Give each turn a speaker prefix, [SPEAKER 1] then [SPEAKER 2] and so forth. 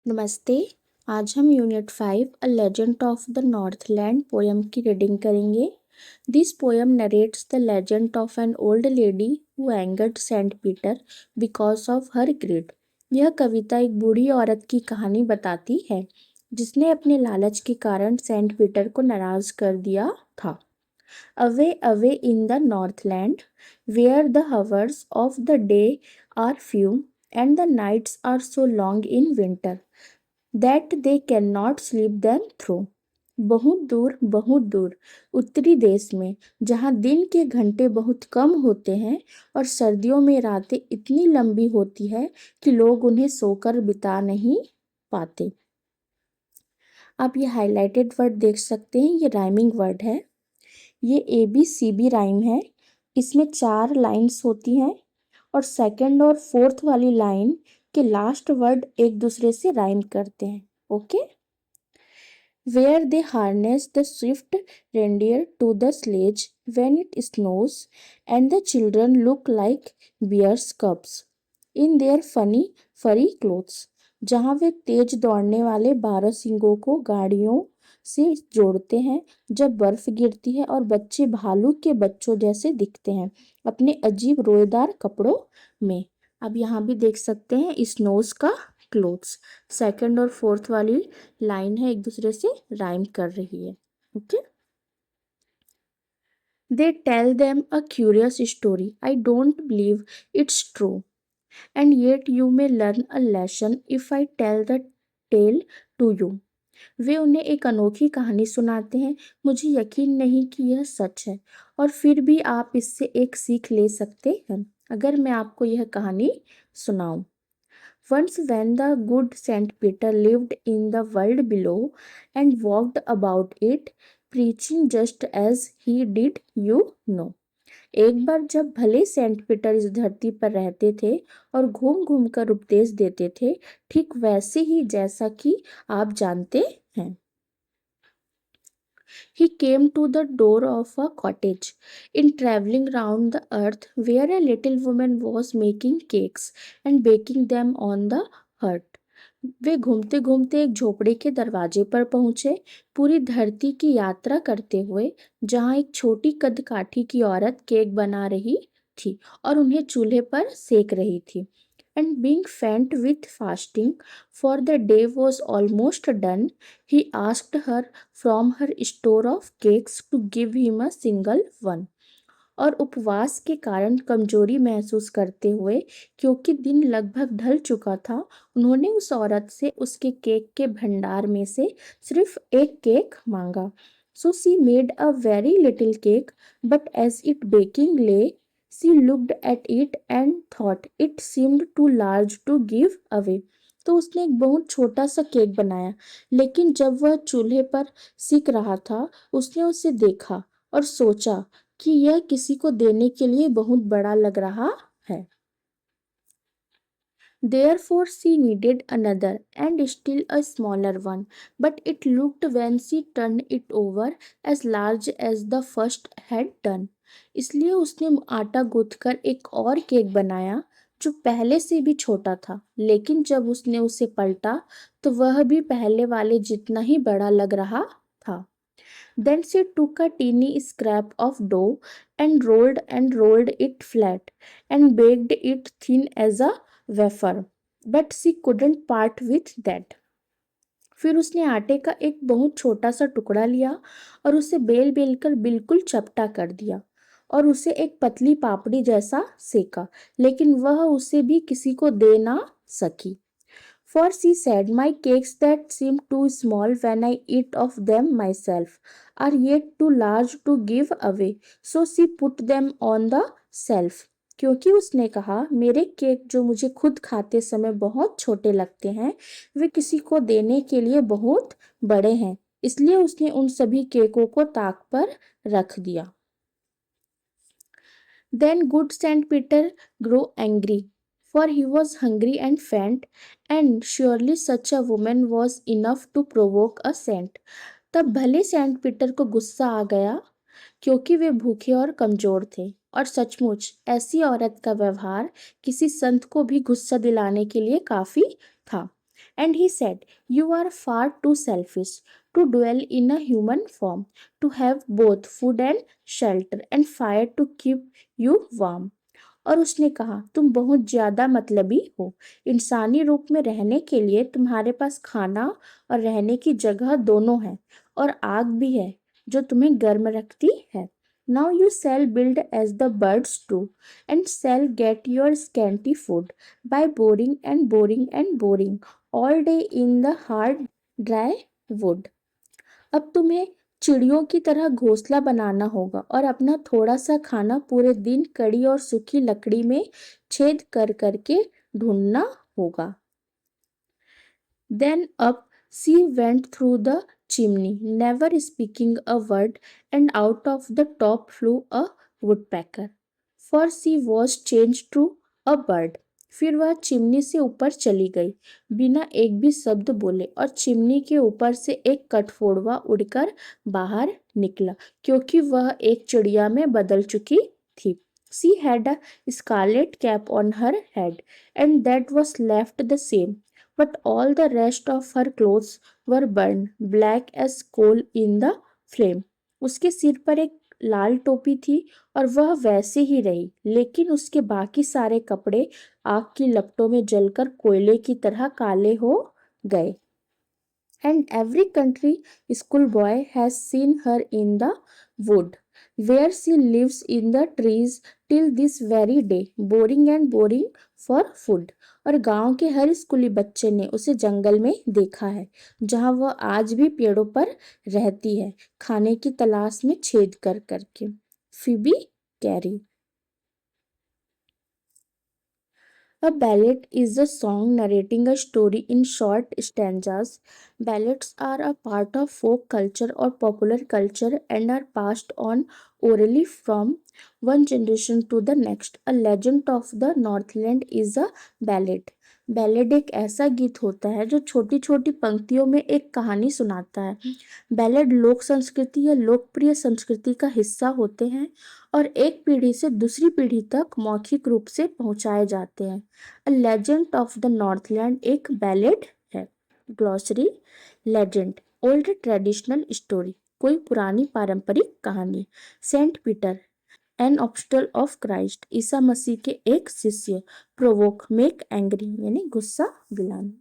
[SPEAKER 1] नमस्ते। आज हम unit 5 a legend of the Northland poem की रीडिंग करेंगे। This poem narrates the legend of an old lady who angered Saint Peter because of her greed. यह कविता एक बूढ़ी औरत की कहानी बताती है जिसने अपने लालच के कारण सेंट पीटर को नाराज कर दिया था। Away away in the Northland where the hours of the day are few and the nights are so long in winter that they cannot sleep them through। बहुत दूर उत्तरी देश में जहाँ दिन के घंटे बहुत कम होते हैं और सर्दियों में रातें इतनी लंबी होती है कि लोग उन्हें सोकर बिता नहीं पाते। आप ये हाइलाइटेड वर्ड देख सकते हैं, ये राइमिंग वर्ड है। ये ABCB राइम है। इसमें 4 लाइन्स होती हैं और सेकंड और फोर्थ वाली लाइन के लास्ट वर्ड एक दूसरे से राइम करते हैं। Okay. Where they harness the swift reindeer to the sledge when it snows, and the children look like bear's cubs in their funny furry clothes। जहाँ वे तेज दौड़ने वाले 12 सिंगों को गाड़ियों से जोड़ते हैं जब बर्फ गिरती है और बच्चे भालू के बच्चों जैसे दिखते हैं अपने अजीब रोएदार कपड़ों में। अब यहाँ भी देख सकते हैं स्नोज का क्लोथ्स। सेकंड और फोर्थ वाली लाइन है एक दूसरे से राइम कर रही है। Okay. They tell them a curious story I don't believe it's true and yet you may learn a lesson if I tell the tale to you. वे उन्हें एक अनोखी कहानी सुनाते हैं, मुझे यकीन नहीं कि यह सच है और फिर भी आप इससे एक सीख ले सकते हैं अगर मैं आपको यह कहानी सुनाऊं। Once, when the good Saint Peter lived in the world below and walked about it, preaching just as he did, you know। एक बार जब भले सेंट पीटर इस धरती पर रहते थे और घूम घूम कर उपदेश देते थे, ठीक वैसे ही जैसा कि आप जानते हैं। He came to the door of a cottage in traveling round the earth where a little woman was making cakes and baking them on the hearth। वे घूमते घूमते एक झोपड़ी के दरवाजे पर पहुंचे, पूरी धरती की यात्रा करते हुए, जहां एक छोटी कदकाठी की औरत केक बना रही थी और उन्हें चूल्हे पर सेक रही थी। And being faint with fasting, for the day was almost done, he asked her from her store of cakes to give him a single one। और उपवास के कारण कमजोरी महसूस करते हुए, क्योंकि दिन लगभग ढल चुका था, उन्होंने उस औरत से उसके केक के भंडार में से सिर्फ एक केक मांगा। So she made a very little cake, but as it baking lay, she looked at it and thought it seemed too large to give away। तो उसने एक बहुत छोटा सा केक बनाया, लेकिन जब वह चूल्हे पर सिक रहा था, उसने उसे देखा और सोचा कि यह किसी को देने के लिए बहुत बड़ा लग रहा है। Therefore she needed another and still a smaller one, but it looked when she turned it over as large as the first had done। इसलिए उसने आटा गूंथकर एक और केक बनाया जो पहले से भी छोटा था, लेकिन जब उसने उसे पलटा तो वह भी पहले वाले जितना ही बड़ा लग रहा था। Then she took a teeny scrap of dough and rolled it flat and baked it thin as a wafer, but she couldn't part with that। फिर उसने आटे का एक बहुत छोटा सा टुकड़ा लिया और उसे बेल बेल कर बिल्कुल चपटा कर दिया और उसे एक पतली पापड़ी जैसा सेका, लेकिन वह उसे भी किसी को दे ना सकी। For she said, my cakes that seem too small when I eat of them myself are yet too large to give away, so she put them on the shelf। क्योंकि उसने कहा, मेरे केक जो मुझे खुद खाते समय बहुत छोटे लगते हैं, वे किसी को देने के लिए बहुत बड़े हैं, इसलिए उसने उन सभी केकों को ताक पर रख दिया। Then good Saint Peter grew angry, for he was hungry and faint, and surely such a woman was enough to provoke a saint। तब भले सेंट पीटर को गुस्सा आ गया, क्योंकि वे भूखे और कमजोर थे, और सचमुच ऐसी औरत का व्यवहार किसी संत को भी गुस्सा दिलाने के लिए काफी था। And he said, "You are far too selfish to dwell in a human form, to have both food and shelter and fire to keep you warm." और उसने कहा, तुम बहुत ज्यादा मतलबी हो। इंसानी रूप में रहने के लिए तुम्हारे पास खाना और रहने की जगह दोनों है, और आग भी है जो तुम्हें गर्म रखती है। Now you shall build as the birds do, and shall get your scanty food by boring and boring and boring all day in the hard dry wood. अब तुम्हें चिड़ियों की तरह घोंसला बनाना होगा और अपना थोड़ा सा खाना पूरे दिन कड़ी और सूखी लकड़ी में छेद कर करके ढूंढना होगा। Then up she went through the chimney, never speaking a word, and out of the top flew a woodpecker, for she was changed to a bird. फिर वह चिमनी से ऊपर चली गई, बिना एक भी शब्द बोले, और चिमनी के ऊपर से एक कठफोड़वा उड़कर बाहर निकला, क्योंकि वह एक चिड़िया में बदल चुकी थी। She had a scarlet cap on her head, and that was left the same, but all the rest of her clothes were burned black as coal in the flame. उसके सिर पर एक लाल टोपी थी और वह वैसे ही रही, लेकिन उसके बाकी सारे कपड़े आग की लपटों में जलकर कोयले की तरह काले हो गए। And every country schoolboy has seen her in the wood, where she lives in the trees till this very day, boring and boring for food. और गांव के हर स्कूली बच्चे ने उसे जंगल में देखा है, जहां वह आज भी पेड़ों पर रहती है, खाने की तलाश में छेद कर करके। Phoebe carry. A ballad is a song narrating a story in short stanzas. Ballads are a part of folk culture or popular culture and are passed on orally from one generation to the next. A legend of the Northland is a ballad. Ballad एक ऐसा गीत होता है जो छोटी छोटी पंक्तियों में एक कहानी सुनाता है। बैलेड लोक संस्कृति या लोकप्रिय संस्कृति का हिस्सा होते हैं और एक पीढ़ी से दूसरी पीढ़ी तक मौखिक रूप से पहुंचाए जाते हैं। A legend of the Northland एक बैलेड है। Glossary. Legend, old traditional story, कोई पुरानी पारंपरिक कहानी। Saint Peter, an apostle of Christ, ईसा मसीह के एक शिष्य। प्रोवोक, मेक एंग्री यानी गुस्सा दिलाना।